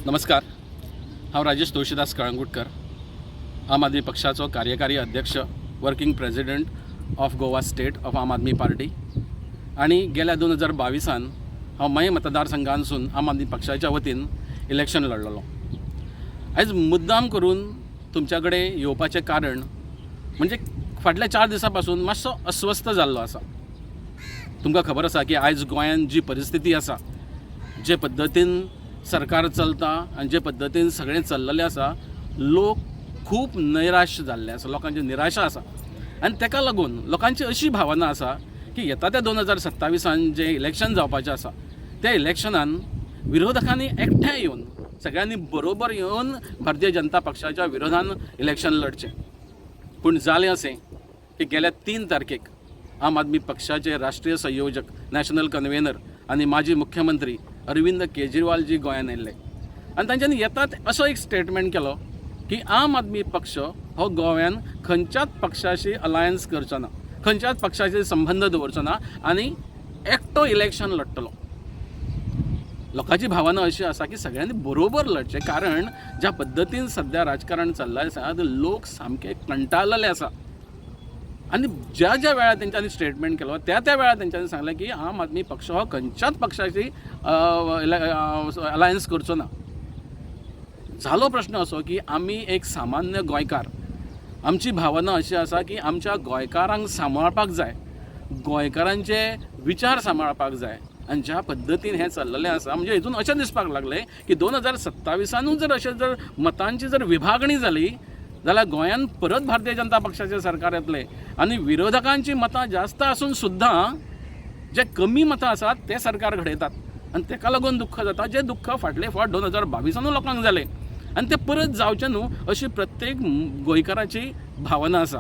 नमस्कार. हांव राजेश तुळशीदास कळंगुटकर, आम आदमी पक्षाचो कार्यकारी अध्यक्ष, working president of Goa state of आम आदमी पार्टी. आणि गेल्या 2022 हांव मय मतदारसंघांसून आम आदमी पक्षाच्या वतीन इलेक्शन लढलेलो. आयज मुद्दाम करून तुमच्या कडेन येवपाचें कारण म्हणजे फाटल्या 4 दिसां पासून मातसो अस्वस्थ जाल्लो आसा. तुमकां खबर आसा की आयज गोंयांत जी परिस्थिती आसा, जे पद्दतीन सरकार चलता आनी जे पद्दतीन सगळें चल्लेलें आसा, लोक खूब नैराश जाल्ले आसा, लोकांची निराशा आसा. आनी ताका लागून लोकांची अशी भावना आसा की येता त्या 2027 जे इलेक्शन जावपाचें आसा, त्या इलेक्शनान विरोधकांनी एकठांय येवन, सगळ्यांनी बरोबर येवन भारतीय जनता पक्षाच्या विरोधान इलेक्शन लढचें. पूण जालें अशें की गेल्या 3 तारखेक आम आदमी पक्षाचे राष्ट्रीय संयोजक, नॅशनल कन्व्हेनर आनी माजी मुख्यमंत्री अरविंद केजरीवाल जी गोंयांत आयिल्ले आनी तांच्यांनी येतात असो एक स्टेटमेंट केलो की आम आदमी पक्ष हो गोंयांत खंयच्याच पक्षाशी अलायन्स करचो ना, खंयच्याच पक्षाशी संबंध दवरचो ना आनी एकटो इलेक्शन लढटलो. लोकांची भावना अशी आसा की सगळ्यांनी बरोबर लढचें, कारण ज्या पद्दतीन सध्या राजकारण चल्लें आसा, लोक सामके कंटाळलेले आसा. आणि ज्या ज्या वेळार तेंच्यांनी स्टेटमेंट केलो, त्या वेळार तेंच्यांनी सांगलें की आम आदमी पक्ष हो खंयच्याच पक्षाशी अलायन्स करचो ना. झालो प्रश्न असो की आमी एक सामान्य गोंयकार, आमची भावना अशी आसा की आमच्या गोंयकारांक सांबाळपाक जाय, गोंयकारांचे विचार सांबाळपाक जाय. आनी ज्या पद्दतीन हें चल्लेलें आसा, म्हणजे हितून अशें दिसपाक लागलें की 2027 जर अशें जर मतांची जर विभागणी जाली जाल्यार गोंयांत परत भारतीय जनता पक्षाचें सरकार येतलें आनी विरोधकांची मतां जास्त आसून सुद्दां जे कमी मतां आसात ते सरकार घडयतात. आनी ताका लागून दुख्ख जाता, जे दुख्ख फाटले फावट 2022 लोकांक जालें आनी ते परत जावचें न्हू अशी प्रत्येक गोंयकाराची भावना आसा.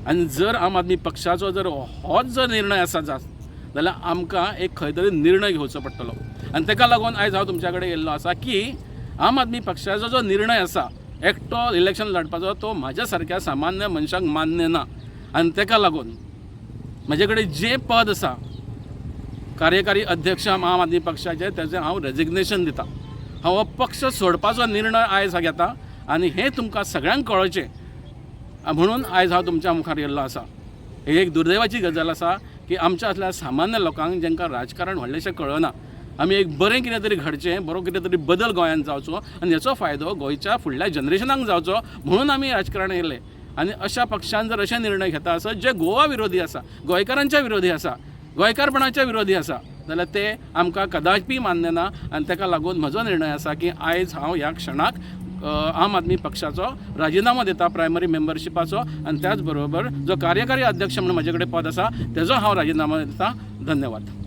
आनी जर आम आदमी पक्षाचो जर होच जर निर्णय आसा जाल्यार आमकां एक खंय तरी निर्णय घेवचो पडटलो. आनी ताका लागून आयज हांव तुमच्या कडेन येयल्लो आसा की आम आदमी पक्षाचो जो निर्णय आसा एकटो इलेक्शन लढपाचो, तो म्हाज्या सारक्या सामान्य मनशाक मान्य ना. आनी ताका लागून म्हाजे कडेन जें पद आसा कार्यकारी अध्यक्ष आम आदमी पक्षाचे, तेजें हांव रेजिग्नेशन दितां. हांव हो पक्ष सोडपाचो निर्णय आयज घेता आनी हें तुमकां सगळ्यांक कळचें म्हणून आयज हांव तुमच्या मुखार येयल्लो आसा. ही एक दुर्दैवाची गजाल आसा की आमच्या असल्या सामान्य लोकांक, जांकां राजकारण व्हडलेशें कळना, आमी एक बरें कितें तरी घडचें, बरो कितें तरी बदल गोंयांत जावचो आनी हेचो फायदो गोंयच्या फुडल्या जनरेशनाक जावचो म्हणून आमी राजकारण येयले. आनी अशा पक्षान जर अशे निर्णय घेता आसत जे गोवा विरोधी आसा, गोंयकारांच्या विरोधी आसा, गोंयकारपणाच्या विरोधी आसा, जाल्यार ते आमकां कदापी मान्य ना. आनी ताका लागून म्हजो निर्णय आसा की आयज हांव ह्या क्षणाक आम आदमी पक्षाचो राजिनामो दिता, प्रायमरी मेंबरशिपाचो, आनी त्याच बरोबर जो कार्यकारी अध्यक्ष म्हणून म्हजे कडेन पद आसा तेजो हांव राजिनामो दिता. धन्यवाद.